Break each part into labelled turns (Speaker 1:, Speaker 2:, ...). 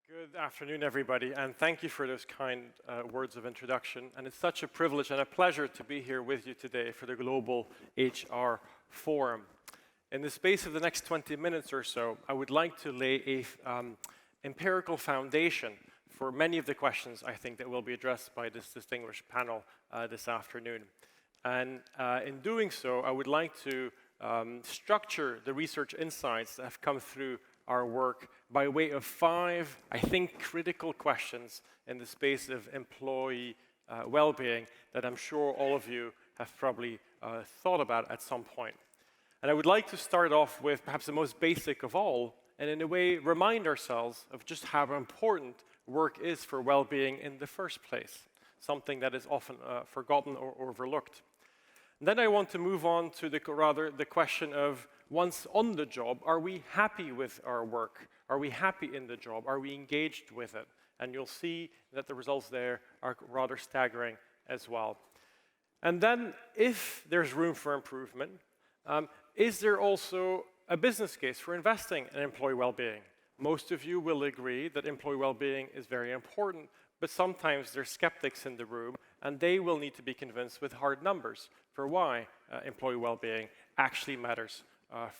Speaker 1: Good afternoon, everybody, and thank you for those kind words of introduction. And it's such a privilege and a pleasure to be here with you today for the Global HR Forum. In the space of the next 20 minutes or so, I would like to lay an empirical foundation for many of the questions I think that will be addressed by this distinguished panel this afternoon. And in doing so, I would like to structure the research insights that have come through our work by way of 5, I think, critical questions in the space of employee well-being that I'm sure all of you have probably thought about at some point. And I would like to start off with perhaps the most basic of all, and in a way remind ourselves of just how important work is for well-being in the first place, something that is often forgotten or overlooked. And then I want to move on to the question of, once on the job, are we happy with our work? Are we happy in the job? Are we engaged with it? And you'll see that the results there are rather staggering as well. And then, if there's room for improvement, is there also a business case for investing in employee well-being? Most of you will agree that employee well-being is very important, but sometimes there's skeptics in the room, and they will need to be convinced with hard numbers for why employee well-being actually matters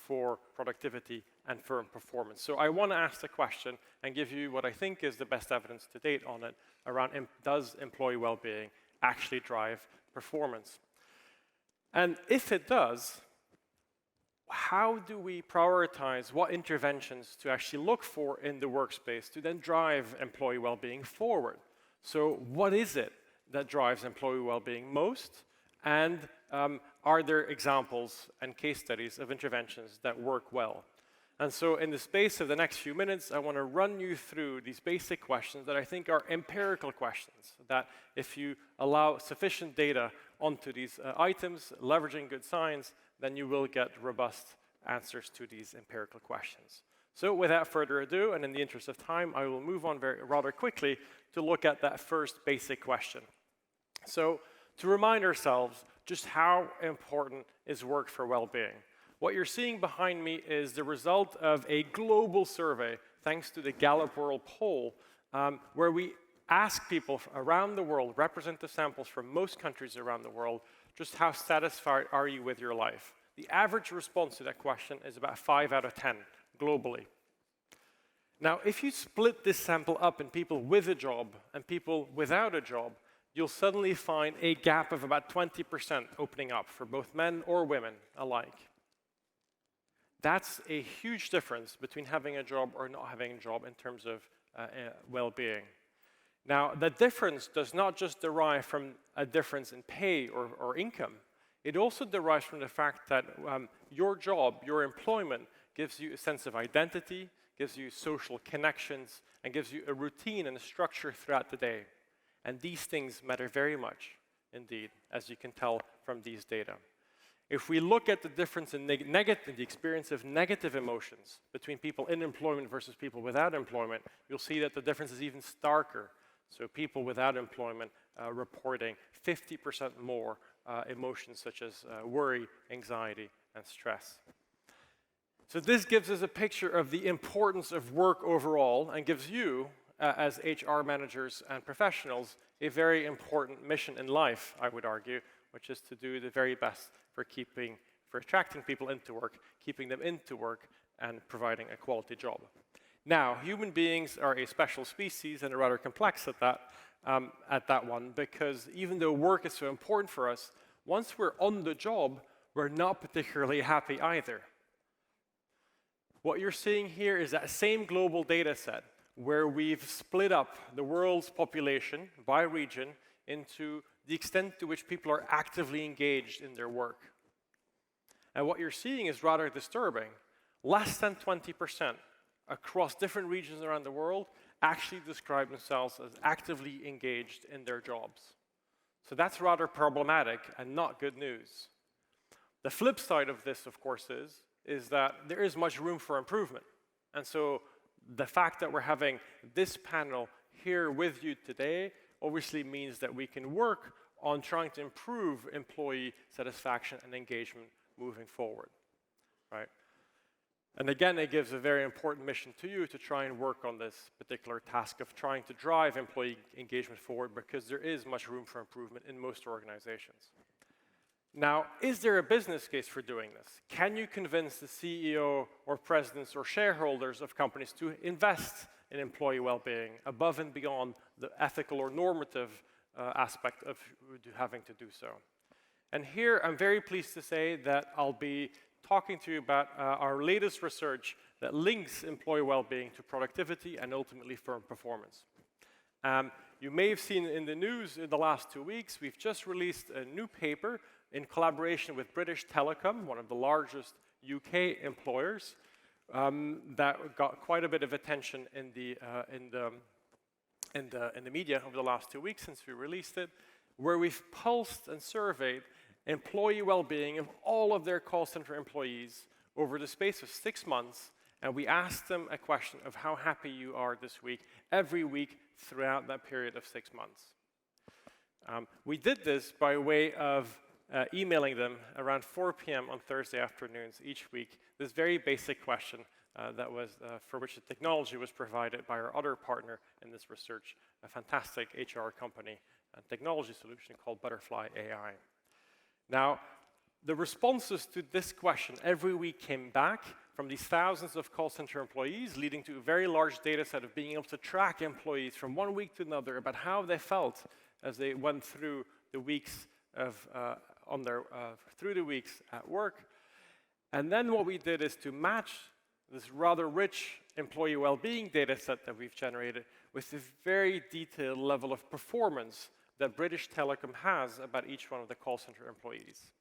Speaker 1: for productivity and firm performance. So I want to ask the question and give you what I think is the best evidence to date on it around does employee well-being actually drive performance? And if it does, how do we prioritize what interventions to actually look for in the workspace to then drive employee well-being forward? So what is it that drives employee well-being most? And are there examples and case studies of interventions that work well? And so in the space of the next few minutes, I want to run you through these basic questions that I think are empirical questions, that if you allow sufficient data onto these items, leveraging good science, then you will get robust answers to these empirical questions. So without further ado, and in the interest of time, I will move on rather quickly to look at that first basic question. So to remind ourselves just how important is work for well-being. What you're seeing behind me is the result of a global survey, thanks to the Gallup World Poll, where we ask people around the world, representative samples from most countries around the world, just how satisfied are you with your life? The average response to that question is about 5 out of 10 globally. Now, if you split this sample up in people with a job and people without a job, you'll suddenly find a gap of about 20% opening up for both men or women alike. That's a huge difference between having a job or not having a job in terms of well-being. Now, the difference does not just derive from a difference in pay or income. It also derives from the fact that your job, your employment, gives you a sense of identity, gives you social connections, and gives you a routine and a structure throughout the day. And these things matter very much indeed, as you can tell from these data. If we look at the difference in the experience of negative emotions between people in employment versus people without employment, you'll see that the difference is even starker. So people without employment reporting 50% more emotions such as worry, anxiety, and stress. So this gives us a picture of the importance of work overall and gives you, as HR managers and professionals, a very important mission in life, I would argue, which is to do the very best for attracting people into work, keeping them into work, and providing a quality job. Now, human beings are a special species and are rather complex at that one, because even though work is so important for us, once we're on the job, we're not particularly happy either. What you're seeing here is that same global data set where we've split up the world's population by region into the extent to which people are actively engaged in their work. And what you're seeing is rather disturbing. Less than 20% across different regions around the world actually describe themselves as actively engaged in their jobs. So that's rather problematic and not good news. The flip side of this, of course, is that there is much room for improvement. And so the fact that we're having this panel here with you today obviously means that we can work on trying to improve employee satisfaction and engagement moving forward, right? And again, it gives a very important mission to you to try and work on this particular task of trying to drive employee engagement forward, because there is much room for improvement in most organizations. Now, is there a business case for doing this? Can you convince the CEO or presidents or shareholders of companies to invest in employee well-being above and beyond the ethical or normative aspect of having to do so? And here, I'm very pleased to say that I'll be talking to you about our latest research that links employee well-being to productivity and ultimately firm performance. You may have seen in the news in the last 2 weeks, we've just released a new paper in collaboration with British Telecom, one of the largest UK employers, that got quite a bit of attention in the media over the last 2 weeks since we released it, where we've pulsed and surveyed employee well-being of all of their call center employees over the space of 6 months, and we asked them a question of how happy you are this week, every week throughout that period of 6 months. We did this by way of emailing them around 4 p.m. on Thursday afternoons each week, this very basic question that was for which the technology was provided by our other partner in this research, a fantastic HR company and technology solution called Butterfly AI. Now, the responses to this question every week came back from these thousands of call center employees, leading to a very large data set of being able to track employees from 1 week to another about how they felt as they went through the weeks through the weeks at work. And then what we did is to match this rather rich employee well-being data set that we've generated with this very detailed level of performance that British Telecom has about each one of the call center employees.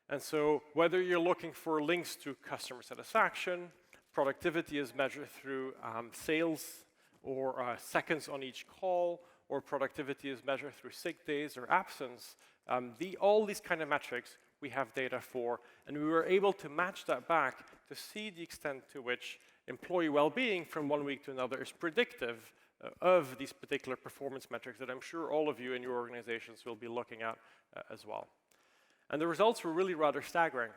Speaker 1: And so whether you're looking for links to customer satisfaction, productivity is measured through sales or seconds on each call, or productivity is measured through sick days or absence, all these kind of metrics we have data for, and we were able to match that back to see the extent to which employee well-being from 1 week to another is predictive of these particular performance metrics that I'm sure all of you in your organizations will be looking at as well. And the results were really rather staggering.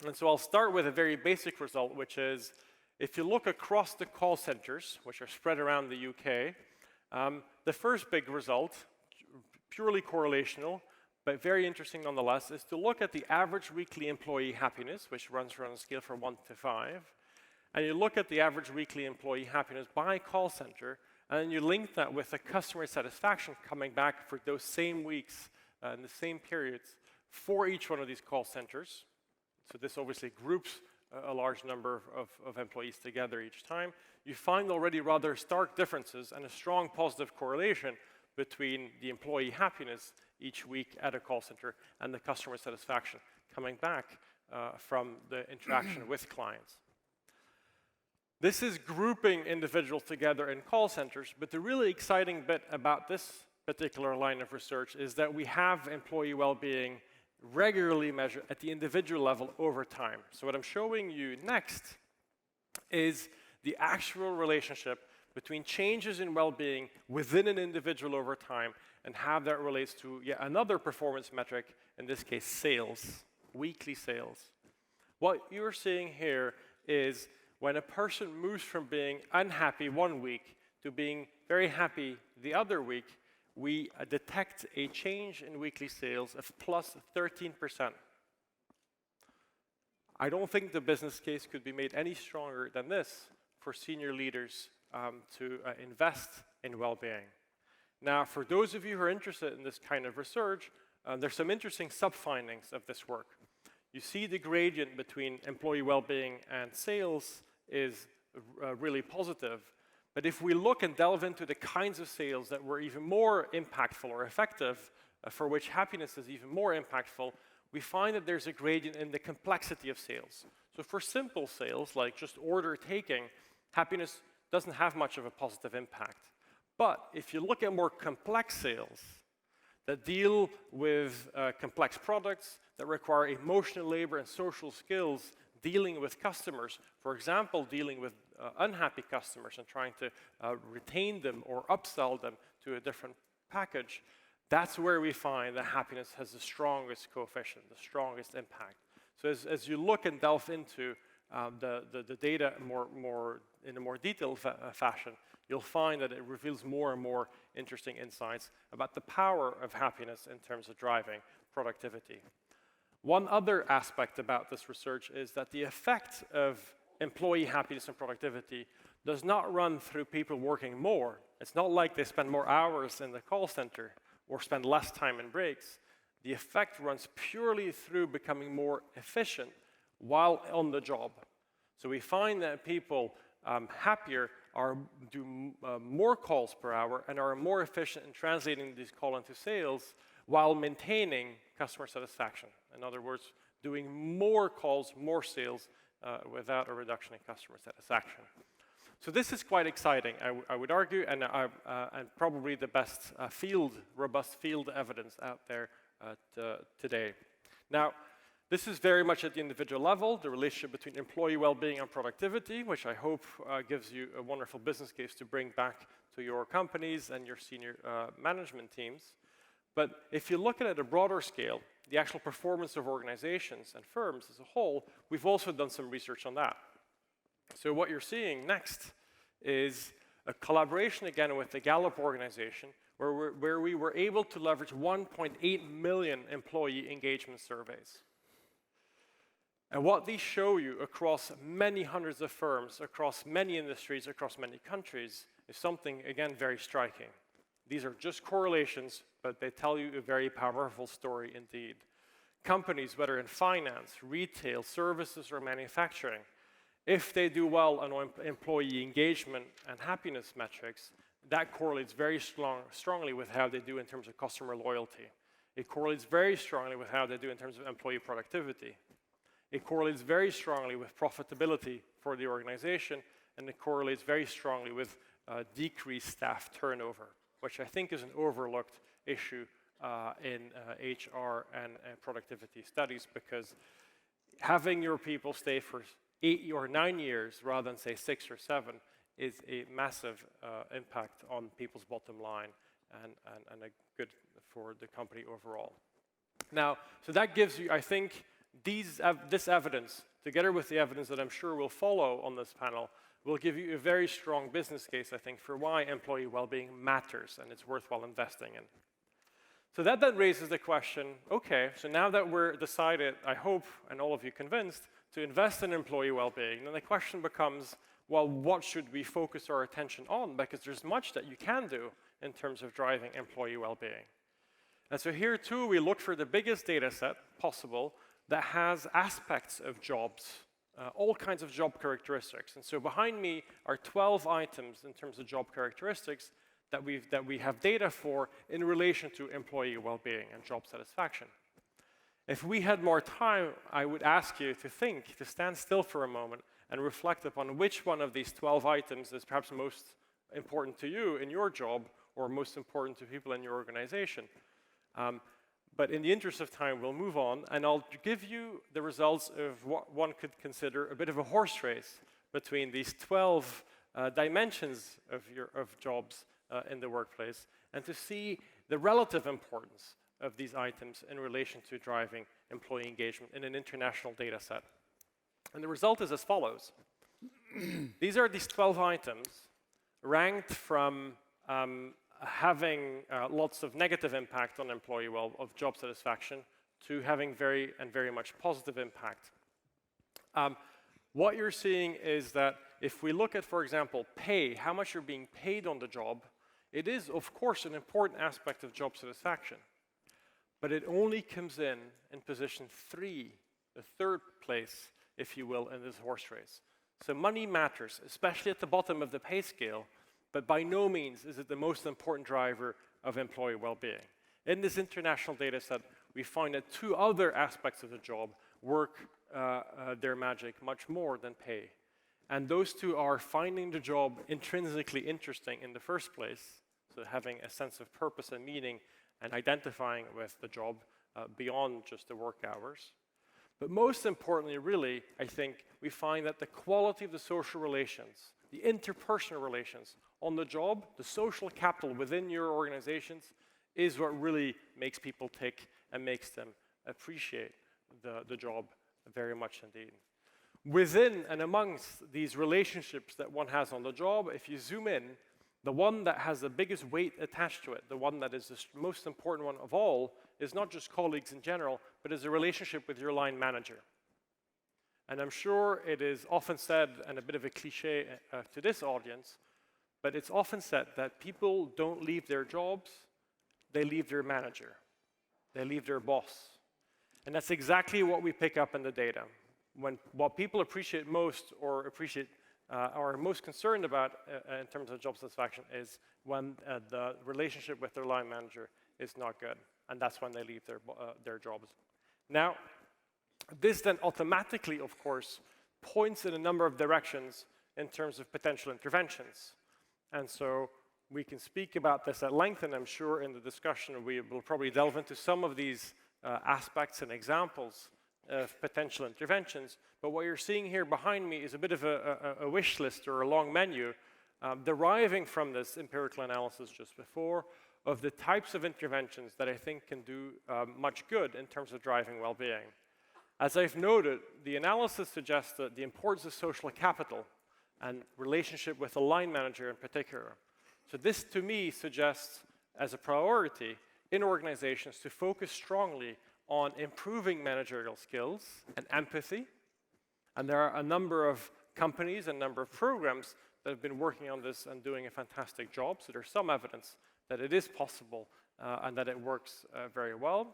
Speaker 1: And so I'll start with a very basic result, which is if you look across the call centers, which are spread around the UK, the first big result, purely correlational, but very interesting nonetheless, is to look at the average weekly employee happiness, which runs on a scale from 1 to 5. And you look at the average weekly employee happiness by call center, and then you link that with the customer satisfaction coming back for those same weeks in the same periods for each one of these call centers. So this obviously groups a large number of employees together each time. You find already rather stark differences and a strong positive correlation between the employee happiness each week at a call center and the customer satisfaction coming back from the interaction with clients. This is grouping individuals together in call centers, but the really exciting bit about this particular line of research is that we have employee well-being regularly measured at the individual level over time. So what I'm showing you next is the actual relationship between changes in well-being within an individual over time and how that relates to yet another performance metric, in this case sales, weekly sales. What you're seeing here is when a person moves from being unhappy 1 week to being very happy the other week, we detect a change in weekly sales of plus 13%. I don't think the business case could be made any stronger than this for senior leaders to invest in well-being. Now, for those of you who are interested in this kind of research, there's some interesting sub-findings of this work. You see the gradient between employee well-being and sales is really positive. But if we look and delve into the kinds of sales that were even more impactful or effective, for which happiness is even more impactful, we find that there's a gradient in the complexity of sales. So for simple sales, like just order taking, happiness doesn't have much of a positive impact. But if you look at more complex sales that deal with complex products, that require emotional labor and social skills, dealing with customers, for example, dealing with unhappy customers and trying to retain them or upsell them to a different package, that's where we find that happiness has the strongest coefficient, the strongest impact. So as you look and delve into the data in a more detailed fashion, you'll find that it reveals more and more interesting insights about the power of happiness in terms of driving productivity. One other aspect about this research is that the effect of employee happiness and productivity does not run through people working more. It's not like they spend more hours in the call center or spend less time in breaks. The effect runs purely through becoming more efficient while on the job. So we find that people happier do more calls per hour and are more efficient in translating these calls into sales while maintaining customer satisfaction. In other words, doing more calls, more sales without a reduction in customer satisfaction. So this is quite exciting, I would argue, and probably the best robust field evidence out there today. Now, this is very much at the individual level, the relationship between employee well-being and productivity, which I hope gives you a wonderful business case to bring back to your companies and your senior management teams. But if you look at it at a broader scale, the actual performance of organizations and firms as a whole, we've also done some research on that. So what you're seeing next is a collaboration again with the Gallup organization, where we were able to leverage 1.8 million employee engagement surveys. And what these show you across many hundreds of firms, across many industries, across many countries, is something, again, very striking. These are just correlations, but they tell you a very powerful story indeed. Companies, whether in finance, retail, services, or manufacturing, if they do well on employee engagement and happiness metrics, that correlates very strongly with how they do in terms of customer loyalty. It correlates very strongly with how they do in terms of employee productivity. It correlates very strongly with profitability for the organization, and it correlates very strongly with decreased staff turnover, which I think is an overlooked issue in HR and productivity studies, because having your people stay for 8 or 9 years rather than, say, 6 or 7 is a massive impact on people's bottom line and a good for the company overall. Now, so that gives you, I think, this evidence, together with the evidence that I'm sure will follow on this panel, will give you a very strong business case, I think, for why employee well-being matters and it's worthwhile investing in. So that then raises the question, okay, so now that we're decided, I hope, and all of you convinced, to invest in employee well-being, then the question becomes, well, what should we focus our attention on? Because there's much that you can do in terms of driving employee well-being. And so here, too, we look for the biggest data set possible that has aspects of jobs, all kinds of job characteristics. And so behind me are 12 items in terms of job characteristics that we have data for in relation to employee well-being and job satisfaction. If we had more time, I would ask you to stand still for a moment and reflect upon which one of these 12 items is perhaps most important to you in your job or most important to people in your organization. But in the interest of time, we'll move on, and I'll give you the results of what one could consider a bit of a horse race between these 12 dimensions of jobs in the workplace, and to see the relative importance of these items in relation to driving employee engagement in an international data set. And the result is as follows. These 12 items ranked from having lots of negative impact on employee of job satisfaction to having very much positive impact. What you're seeing is that if we look at, for example, pay, how much you're being paid on the job, it is, of course, an important aspect of job satisfaction. But it only comes in position 3, the third place, if you will, in this horse race. So money matters, especially at the bottom of the pay scale, but by no means is it the most important driver of employee well-being. In this international data set, we find that 2 other aspects of the job work their magic much more than pay. And those 2 are finding the job intrinsically interesting in the first place, so having a sense of purpose and meaning and identifying with the job beyond just the work hours. But most importantly, really, I think we find that the quality of the social relations, the interpersonal relations on the job, the social capital within your organizations, is what really makes people tick and makes them appreciate the job very much indeed. Within and amongst these relationships that one has on the job, if you zoom in, the one that has the biggest weight attached to it, the one that is the most important one of all, is not just colleagues in general, but is a relationship with your line manager. And I'm sure it is often said, and a bit of a cliche to this audience, but it's often said that people don't leave their jobs, they leave their manager. They leave their boss. And that's exactly what we pick up in the data. What people appreciate most or are most concerned about in terms of job satisfaction is when the relationship with their line manager is not good. And that's when they leave their jobs. Now, this then automatically, of course, points in a number of directions in terms of potential interventions. And so we can speak about this at length, and I'm sure in the discussion we will probably delve into some of these aspects and examples of potential interventions. But what you're seeing here behind me is a bit of a wish list or a long menu deriving from this empirical analysis just before of the types of interventions that I think can do much good in terms of driving well-being. As I've noted, the analysis suggests that the importance of social capital and relationship with a line manager in particular. So this, to me, suggests as a priority in organizations to focus strongly on improving managerial skills and empathy. And there are a number of companies and a number of programs that have been working on this and doing a fantastic job. So there's some evidence that it is possible and that it works very well.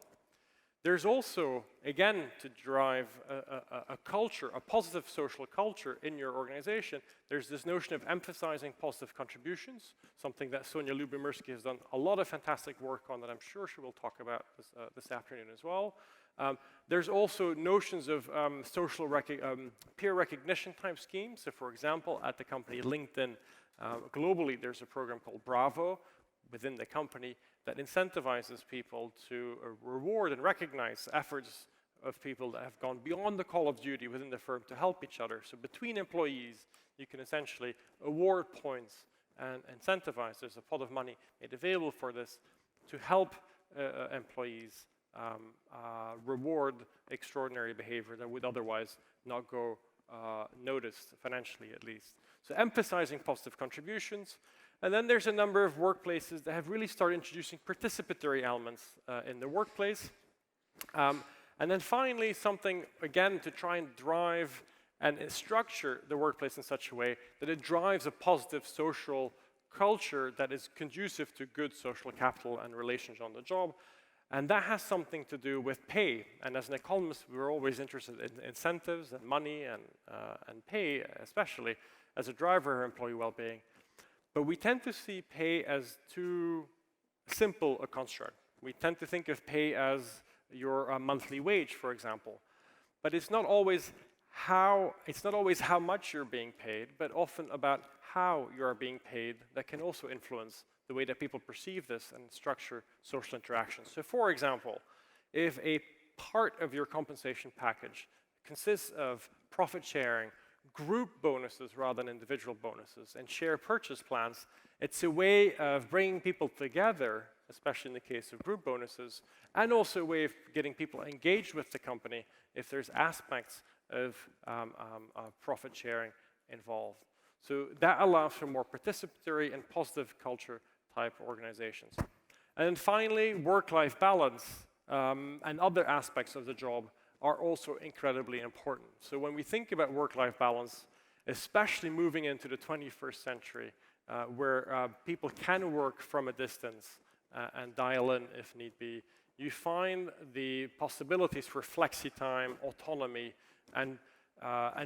Speaker 1: There's also, again, to drive a culture, a positive social culture in your organization, there's this notion of emphasizing positive contributions, something that Sonja Lyubomirsky has done a lot of fantastic work on that I'm sure she will talk about this afternoon as well. There's also notions of peer recognition type schemes. So for example, at the company LinkedIn, globally, there's a program called Bravo within the company that incentivizes people to reward and recognize efforts of people that have gone beyond the call of duty within the firm to help each other. So between employees, you can essentially award points and incentivize. There's a pot of money made available for this to help employees reward extraordinary behavior that would otherwise not go noticed, financially at least. So emphasizing positive contributions. And then there's a number of workplaces that have really started introducing participatory elements in the workplace. And then finally, something, again, to try and drive and structure the workplace in such a way that it drives a positive social culture that is conducive to good social capital and relations on the job. And that has something to do with pay. And as an economist, we're always interested in incentives and money and pay, especially as a driver of employee well-being. But we tend to see pay as too simple a construct. We tend to think of pay as your monthly wage, for example. But it's not always how much you're being paid, but often about how you are being paid that can also influence the way that people perceive this and structure social interactions. So for example, if a part of your compensation package consists of profit sharing, group bonuses rather than individual bonuses, and share purchase plans, it's a way of bringing people together, especially in the case of group bonuses, and also a way of getting people engaged with the company if there's aspects of profit sharing involved. So that allows for more participatory and positive culture type organizations. And then finally, work-life balance and other aspects of the job are also incredibly important. So when we think about work-life balance, especially moving into the 21st century, where people can work from a distance and dial in if need be, you find the possibilities for flexi-time, autonomy, and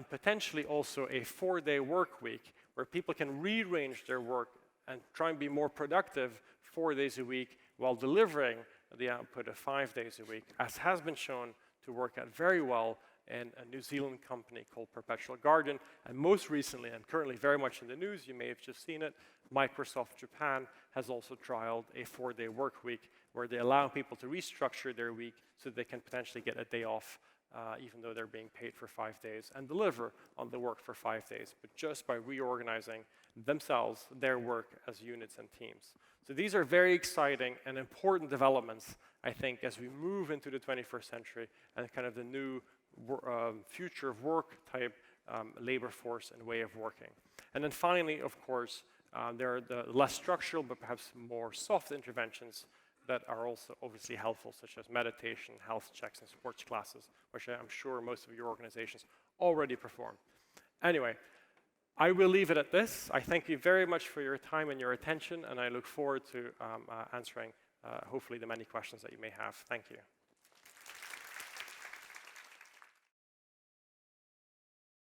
Speaker 1: potentially also a 4-day work week where people can rearrange their work and try and be more productive 4 days a week while delivering the output of 5 days a week, as has been shown to work out very well in a New Zealand company called Perpetual Guardian. And most recently, and currently very much in the news, you may have just seen it, Microsoft Japan has also trialed a 4-day work week where they allow people to restructure their week so they can potentially get a day off even though they're being paid for 5 days and deliver on the work for 5 days, but just by reorganizing themselves, their work as units and teams. So these are very exciting and important developments, I think, as we move into the 21st century and kind of the new future of work type labor force and way of working. And then finally, of course, there are the less structural but perhaps more soft interventions that are also obviously helpful, such as meditation, health checks, and sports classes, which I'm sure most of your organizations already perform. Anyway, I will leave it at this. I thank you very much for your time and your attention, and I look forward to answering hopefully the many questions that you may have. Thank you.